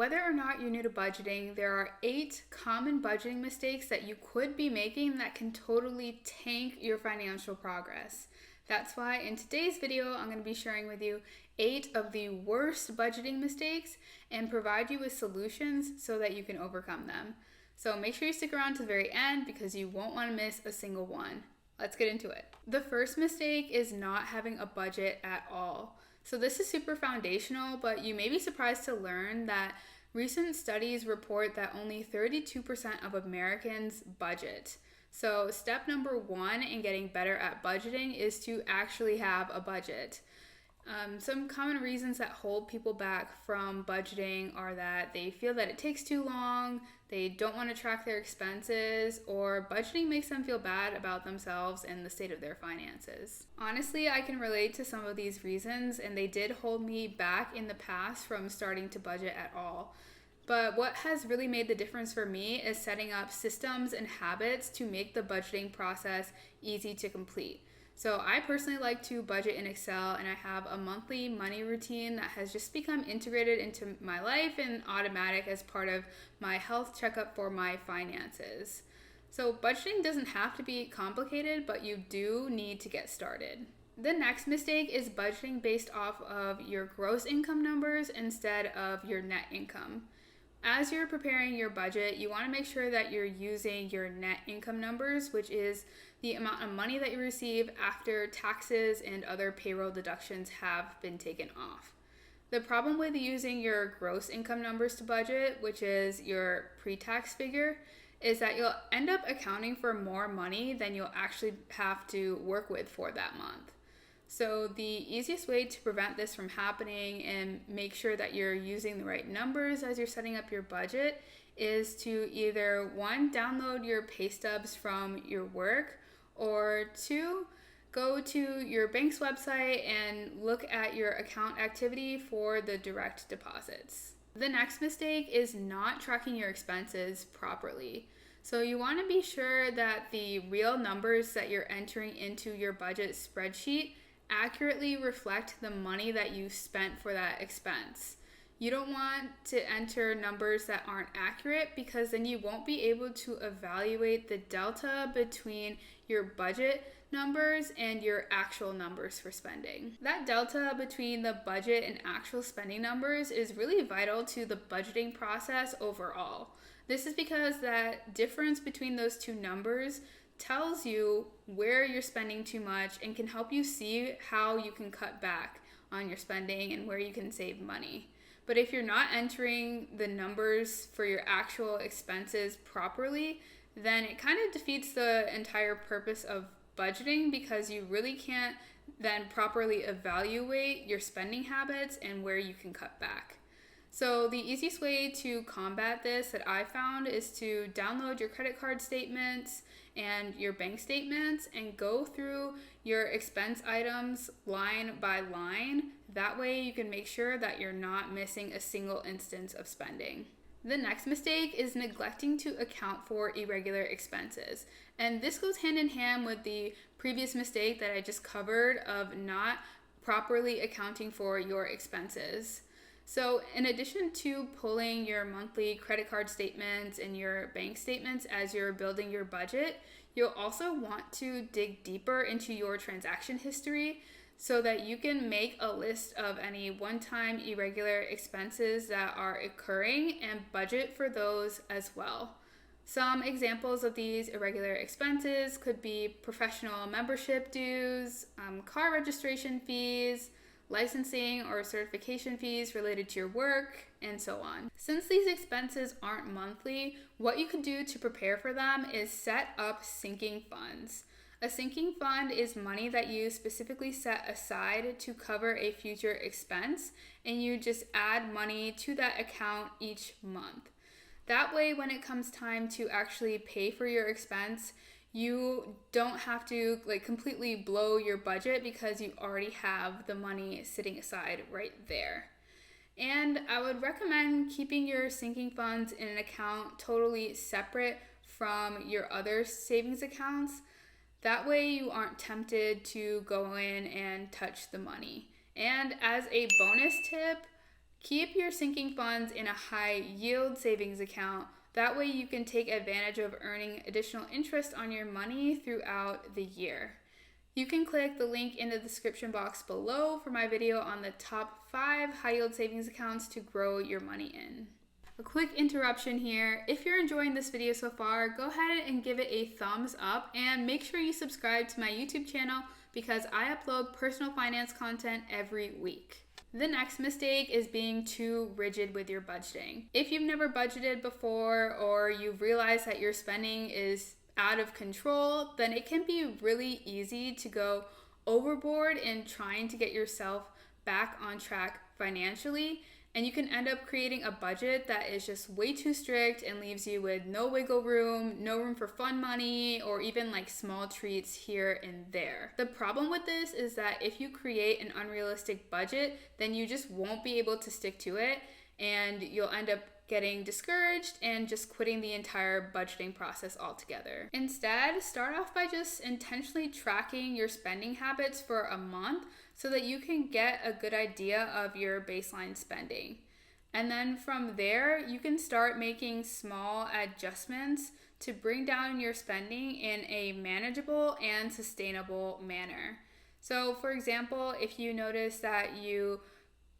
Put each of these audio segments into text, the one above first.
Whether or not you're new to budgeting, there are 8 common budgeting mistakes that you could be making that can totally tank your financial progress. That's why in today's video, I'm going to be sharing with you 8 of the worst budgeting mistakes and provide you with solutions so that you can overcome them. So make sure you stick around to the very end because you won't want to miss a single one. Let's get into it. The first mistake is not having a budget at all. So this is super foundational, but you may be surprised to learn that recent studies report that only 32% of Americans budget. So step number 1 in getting better at budgeting is to actually have a budget. Some common reasons that hold people back from budgeting are that they feel that it takes too long, they don't want to track their expenses, or budgeting makes them feel bad about themselves and the state of their finances. Honestly, I can relate to some of these reasons, and they did hold me back in the past from starting to budget at all. But what has really made the difference for me is setting up systems and habits to make the budgeting process easy to complete. So I personally like to budget in Excel, and I have a monthly money routine that has just become integrated into my life and automatic as part of my health checkup for my finances. So budgeting doesn't have to be complicated, but you do need to get started. The next mistake is budgeting based off of your gross income numbers instead of your net income. As you're preparing your budget, you want to make sure that you're using your net income numbers, which is the amount of money that you receive after taxes and other payroll deductions have been taken off. The problem with using your gross income numbers to budget, which is your pre-tax figure, is that you'll end up accounting for more money than you'll actually have to work with for that month. So the easiest way to prevent this from happening and make sure that you're using the right numbers as you're setting up your budget is to either 1, download your pay stubs from your work, or 2, go to your bank's website and look at your account activity for the direct deposits. The next mistake is not tracking your expenses properly. So you want to be sure that the real numbers that you're entering into your budget spreadsheet accurately reflect the money that you spent for that expense. You don't want to enter numbers that aren't accurate because then you won't be able to evaluate the delta between your budget numbers and your actual numbers for spending. That delta between the budget and actual spending numbers is really vital to the budgeting process overall. This is because that difference between those two numbers tells you where you're spending too much and can help you see how you can cut back on your spending and where you can save money. But if you're not entering the numbers for your actual expenses properly, then it kind of defeats the entire purpose of budgeting because you really can't then properly evaluate your spending habits and where you can cut back. So the easiest way to combat this that I found is to download your credit card statements and your bank statements and go through your expense items line by line. That way you can make sure that you're not missing a single instance of spending. The next mistake is neglecting to account for irregular expenses. And this goes hand in hand with the previous mistake that I just covered of not properly accounting for your expenses. So in addition to pulling your monthly credit card statements and your bank statements as you're building your budget, you'll also want to dig deeper into your transaction history so that you can make a list of any one-time irregular expenses that are occurring and budget for those as well. Some examples of these irregular expenses could be professional membership dues, car registration fees, licensing or certification fees related to your work, and so on. Since these expenses aren't monthly, what you can do to prepare for them is set up sinking funds. A sinking fund is money that you specifically set aside to cover a future expense, and you just add money to that account each month. That way, when it comes time to actually pay for your expense, you don't have to completely blow your budget because you already have the money sitting aside right there. And I would recommend keeping your sinking funds in an account totally separate from your other savings accounts. That way you aren't tempted to go in and touch the money. And as a bonus tip, Keep your sinking funds in a high yield savings account. That way you can take advantage of earning additional interest on your money throughout the year. You can click the link in the description box below for my video on the top 5 high yield savings accounts to grow your money in. A quick interruption here. If you're enjoying this video so far, go ahead and give it a thumbs up and make sure you subscribe to my YouTube channel because I upload personal finance content every week. The next mistake is being too rigid with your budgeting. If you've never budgeted before or you've realized that your spending is out of control, then it can be really easy to go overboard in trying to get yourself back on track financially, and you can end up creating a budget that is just way too strict and leaves you with no wiggle room, no room for fun money, or even like small treats here and there. The problem with this is that if you create an unrealistic budget, then you just won't be able to stick to it, and you'll end up getting discouraged and just quitting the entire budgeting process altogether. Instead, start off by just intentionally tracking your spending habits for a month so that you can get a good idea of your baseline spending. And then from there, you can start making small adjustments to bring down your spending in a manageable and sustainable manner. So for example, if you notice that you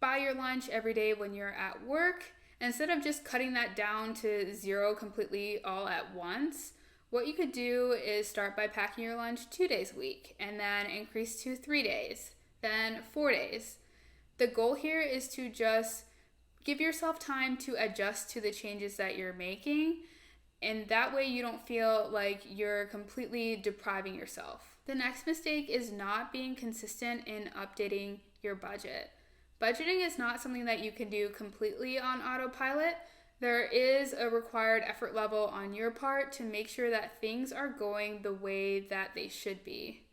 buy your lunch every day when you're at work, instead of just cutting that down to 0 completely all at once, what you could do is start by packing your lunch 2 days a week and then increase to 3 days, then 4 days. The goal here is to just give yourself time to adjust to the changes that you're making, and that way you don't feel like you're completely depriving yourself. The next mistake is not being consistent in updating your budget. Budgeting is not something that you can do completely on autopilot. There is a required effort level on your part to make sure that things are going the way that they should be.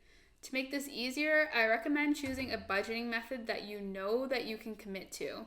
To make this easier, I recommend choosing a budgeting method that you know that you can commit to.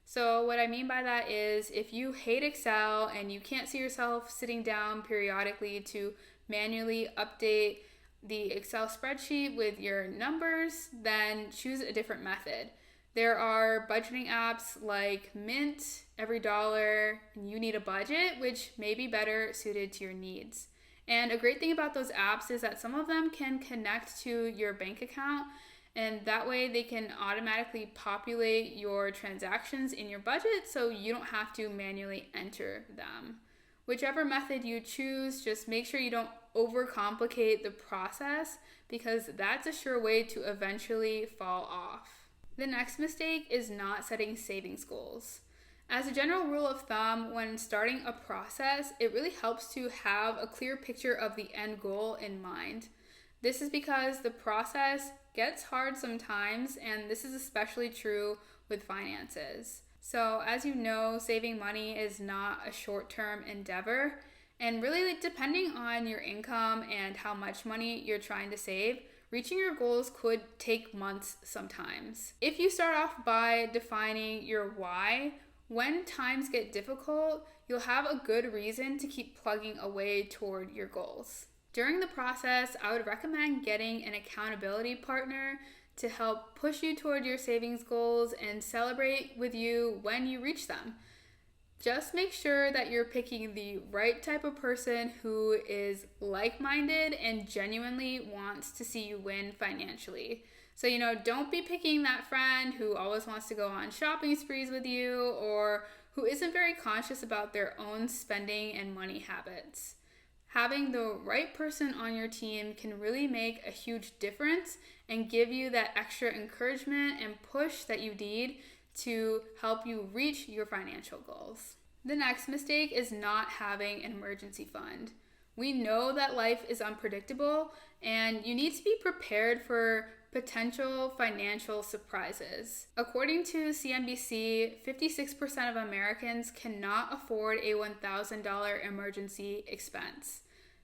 So what I mean by that is if you hate Excel and you can't see yourself sitting down periodically to manually update the Excel spreadsheet with your numbers, then choose a different method. There are budgeting apps like Mint, EveryDollar, and You Need a Budget, which may be better suited to your needs. And a great thing about those apps is that some of them can connect to your bank account, and that way they can automatically populate your transactions in your budget so you don't have to manually enter them. Whichever method you choose, just make sure you don't overcomplicate the process because that's a sure way to eventually fall off. The next mistake is not setting savings goals. As a general rule of thumb, when starting a process, it really helps to have a clear picture of the end goal in mind. This is because the process gets hard sometimes, and this is especially true with finances. So as you know, saving money is not a short-term endeavor, and really depending on your income and how much money you're trying to save, reaching your goals could take months sometimes. If you start off by defining your why, when times get difficult, you'll have a good reason to keep plugging away toward your goals. During the process, I would recommend getting an accountability partner to help push you toward your savings goals and celebrate with you when you reach them. Just make sure that you're picking the right type of person who is like-minded and genuinely wants to see you win financially. So, don't be picking that friend who always wants to go on shopping sprees with you or who isn't very conscious about their own spending and money habits. Having the right person on your team can really make a huge difference and give you that extra encouragement and push that you need to help you reach your financial goals. The next mistake is not having an emergency fund. We know that life is unpredictable and you need to be prepared for potential financial surprises. According to CNBC, 56% of Americans cannot afford a $1,000 emergency expense.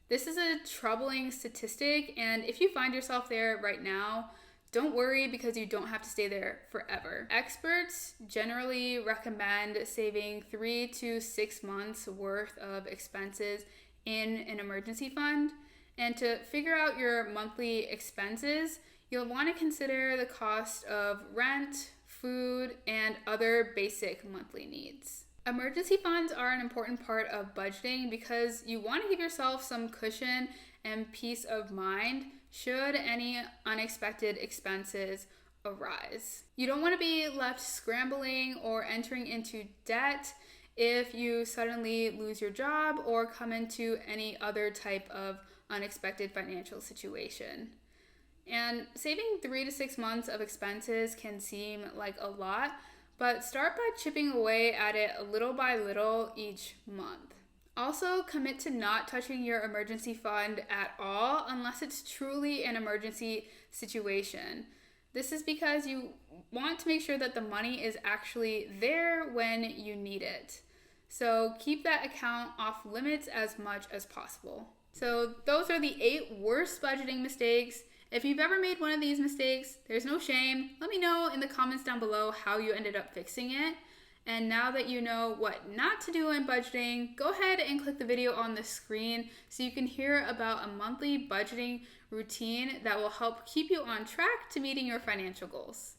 This is a troubling statistic, and if you find yourself there right now, don't worry because you don't have to stay there forever. Experts generally recommend saving 3 to 6 months worth of expenses in an emergency fund. And to figure out your monthly expenses, you'll want to consider the cost of rent, food, and other basic monthly needs. Emergency funds are an important part of budgeting because you want to give yourself some cushion and peace of mind should any unexpected expenses arise. You don't want to be left scrambling or entering into debt if you suddenly lose your job or come into any other type of unexpected financial situation. And saving 3 to 6 months of expenses can seem like a lot, but start by chipping away at it little by little each month. Also, commit to not touching your emergency fund at all unless it's truly an emergency situation. This is because you want to make sure that the money is actually there when you need it. So keep that account off limits as much as possible. So those are the 8 worst budgeting mistakes. If you've ever made one of these mistakes, there's no shame. Let me know in the comments down below how you ended up fixing it. And now that you know what not to do in budgeting, go ahead and click the video on the screen so you can hear about a monthly budgeting routine that will help keep you on track to meeting your financial goals.